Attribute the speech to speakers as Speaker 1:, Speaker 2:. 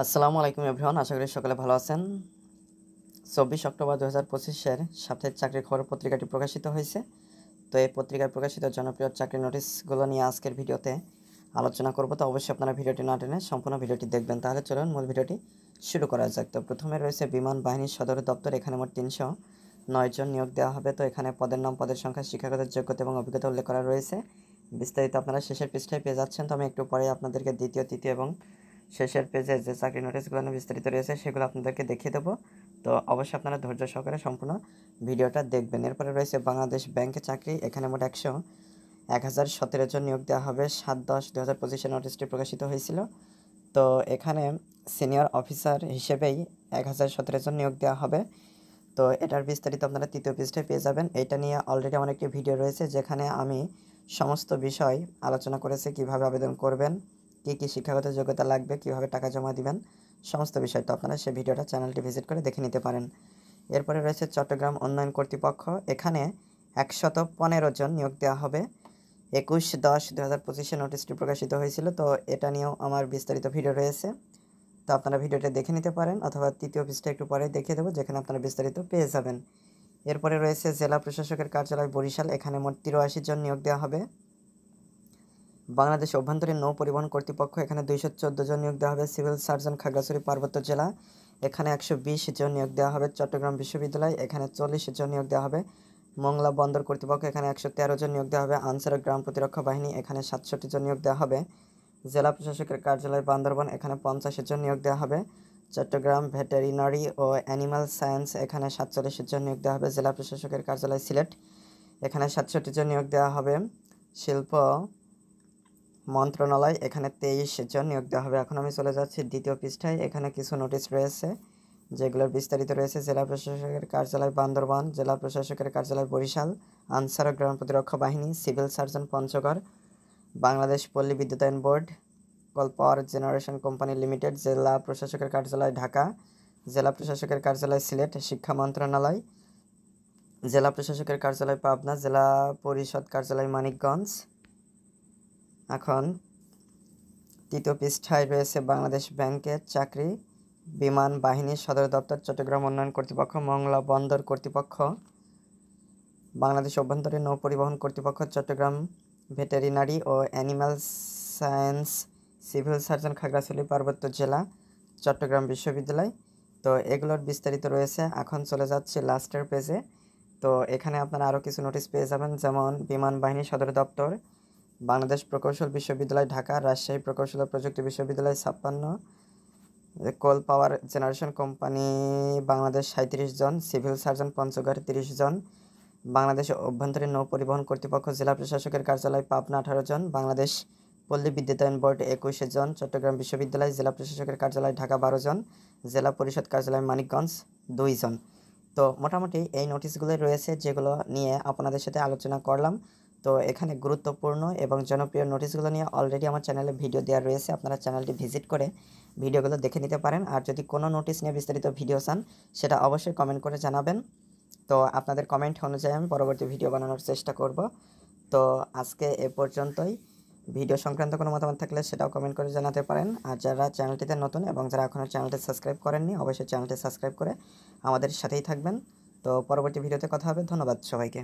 Speaker 1: আসসালামু আলাইকুম এভরিওয়ান, আশা করি সকলে ভালো আছেন। 24 অক্টোবর 2025-এর সাপ্তাহিক চাকরির খবর পত্রিকাটি প্রকাশিত হয়েছে। তো এই পত্রিকায় প্রকাশিত জনপ্রিয় চাকরির নোটিশগুলো নিয়ে আজকের ভিডিওতে আলোচনা করব। তো অবশ্যই আপনারা ভিডিওটি না টেনে সম্পূর্ণ ভিডিওটি দেখবেন। তাহলে চলুন মূল ভিডিওটি শুরু করা যাক। তো প্রথমে রয়েছে বিমান বাহিনীর সদর দপ্তর। এখানে মোট 309 জন নিয়োগ দেওয়া হবে। তো এখানে পদের নাম, পদের সংখ্যা, শিক্ষাগত যোগ্যতা এবং অভিজ্ঞতা উল্লেখ করা রয়েছে। বিস্তারিত আপনারা শেষের পৃষ্ঠায় পেয়ে যাচ্ছেন। তো আমি একটু পরে আপনাদেরকে দ্বিতীয়, তৃতীয় এবং শেষের পেজে যে চাকরি নোটিশগুলো নিয়ে বিস্তারিত রয়েছে সেগুলো আপনাদেরকে দেখিয়ে দেবো। তো অবশ্যই আপনারা ধৈর্য সহকারে সম্পূর্ণ ভিডিওটা দেখবেন। এরপরে রয়েছে বাংলাদেশ ব্যাংকে চাকরি। এখানে মোট 1017 জন নিয়োগ দেওয়া হবে। 7/10/2025 নোটিশটি প্রকাশিত হয়েছিল। তো এখানে সিনিয়র অফিসার হিসেবেই 1017 জন নিয়োগ দেওয়া হবে। তো এটার বিস্তারিত আপনারা তৃতীয় পৃষ্ঠায় পেয়ে যাবেন। এটা নিয়ে অলরেডি আমার একটি ভিডিও রয়েছে যেখানে আমি সমস্ত বিষয় আলোচনা করেছি, কিভাবে আবেদন করবেন, কী শিক্ষাগত যোগ্যতা লাগবে, কিভাবে টাকা জমা দিবেন, সমস্ত বিষয়। তো আপনারা সেই ভিডিওটা চ্যানেলটি ভিজিট করে দেখে নিতে পারেন। এরপরে রয়েছে চট্টগ্রাম উন্নয়ন কর্তৃপক্ষ। এখানে 115 জন নিয়োগ দেওয়া হবে। 21/10/2025 নোটিশটি প্রকাশিত হয়েছিল। তো এটা নিয়েও আমার বিস্তারিত ভিডিও রয়েছে। তো আপনারা ভিডিওটা দেখে নিতে পারেন, অথবা তৃতীয় পৃষ্ঠা একটু পরে দেখিয়ে দেবো যেখানে আপনারা বিস্তারিত পেয়ে যাবেন। এরপরে রয়েছে জেলা প্রশাসকের কার্যালয় বরিশাল। এখানে মোট 83 জন নিয়োগ দেওয়া হবে। বাংলাদেশ অভ্যন্তরীণ নৌ পরিবহন কর্তৃপক্ষ। এখানে 214 জন নিয়োগ দেওয়া হবে। সিভিল সার্জন, খাগড়াছড়ি পার্বত্য জেলা। এখানে 120 জন নিয়োগ দেওয়া হবে। চট্টগ্রাম বিশ্ববিদ্যালয়। এখানে 40 জন নিয়োগ দেওয়া হবে। মংলা বন্দর কর্তৃপক্ষ। এখানে 113 জন নিয়োগ দেওয়া হবে। আনসার গ্রাম প্রতিরক্ষা বাহিনী। এখানে 67 জন নিয়োগ দেওয়া হবে। জেলা প্রশাসকের কার্যালয় বান্দরবান। এখানে 50 জন নিয়োগ দেওয়া হবে। চট্টগ্রাম ভেটেরিনারি ও অ্যানিমাল সায়েন্স। এখানে 47 জন নিয়োগ দেওয়া হবে। জেলা প্রশাসকের কার্যালয় সিলেট। এখানে 67 জন নিয়োগ দেওয়া হবে। শিল্প মন্ত্রণালয়। এখানে 23 জন নিয়োগ দেওয়া হবে। এখন আমি চলে যাচ্ছি দ্বিতীয় পৃষ্ঠায়। এখানে কিছু নোটিশ রয়েছে যেগুলোর বিস্তারিত রয়েছে। জেলা প্রশাসকের কার্যালয় বান্দরবান, জেলা প্রশাসকের কার্যালয় বরিশাল, আনসার গ্রাম প্রতিরক্ষা বাহিনী, সিভিল সার্জন পঞ্চগড়, বাংলাদেশ পল্লী বিদ্যুতায়ন বোর্ড, কোল পাওয়ার জেনারেশন কোম্পানি লিমিটেড, জেলা প্রশাসকের কার্যালয় ঢাকা, জেলা প্রশাসকের কার্যালয় সিলেট, শিক্ষা মন্ত্রণালয়, জেলা প্রশাসকের কার্যালয় পাবনা, জেলা পরিষদ কার্যালয় মানিকগঞ্জ। এখন তৃতীয় পৃষ্ঠায় রয়েছে বাংলাদেশ ব্যাংকের চাকরি। বিমান বাহিনীর সদর দপ্তর চট্টগ্রাম উন্নয়ন কর্তৃপক্ষ, মংলা বন্দর কর্তৃপক্ষ, বাংলাদেশ অভ্যন্তরীণ নৌ পরিবহন কর্তৃপক্ষ, চট্টগ্রাম ভেটেরিনারি ও animal science, civil surgeon, Khagrachhari পার্বত্য জেলা, চট্টগ্রাম বিশ্ববিদ্যালয়। তো এগুলোর বিস্তারিত রয়েছে। এখন চলে যাচ্ছে লাস্টের পেজে। তো এখানে আপনারা আরও কিছু নোটিশ পেয়ে যাবেন, যেমন বিমান বাহিনী সদর দপ্তর, বাংলাদেশ প্রকৌশল বিশ্ববিদ্যালয় ঢাকা, রাজশাহী প্রকৌশল ও প্রযুক্তি বিশ্ববিদ্যালয় 56, কোল পাওয়ার জেনারেশন কোম্পানি বাংলাদেশ 37 জন, সিভিল সার্জন পঞ্চগড় 30 জন, বাংলাদেশ অভ্যন্তরীণ নৌ পরিবহন কর্তৃপক্ষ জেলা প্রশাসকের কার্যালয় পাবনা 18 জন, বাংলাদেশ পল্লী বিদ্যুতায়ন বোর্ড 21 জন, চট্টগ্রাম বিশ্ববিদ্যালয় জেলা প্রশাসকের কার্যালয় ঢাকা 12 জন, জেলা পরিষদ কার্যালয় মানিকগঞ্জ 2 জন। তো মোটামুটি এই নোটিশগুলোই রয়েছে যেগুলো নিয়ে আপনাদের সাথে আলোচনা করলাম। তো এখানে গুরুত্বপূর্ণ এবং জনপ্রিয় নোটিশগুলো নিয়ে অলরেডি আমার চ্যানেলে ভিডিও দেওয়া রয়েছে। আপনারা চ্যানেলটি ভিজিট করে ভিডিওগুলো দেখে নিতে পারেন। আর যদি কোনো নোটিশ নিয়ে বিস্তারিত ভিডিও চান সেটা অবশ্যই কমেন্ট করে জানাবেন। তো আপনাদের কমেন্ট অনুযায়ী আমি পরবর্তী ভিডিও বানানোর চেষ্টা করব। তো আজকে এ পর্যন্তই। ভিডিও সংক্রান্ত কোনো মতামত থাকলে সেটাও কমেন্ট করে জানাতে পারেন। আর যারা চ্যানেলটিতে নতুন এবং যারা এখনও চ্যানেলটি সাবস্ক্রাইব করেননি, অবশ্যই চ্যানেলটি সাবস্ক্রাইব করে আমাদের সাথেই থাকবেন। তো পরবর্তী ভিডিওতে কথা হবে। ধন্যবাদ সবাইকে।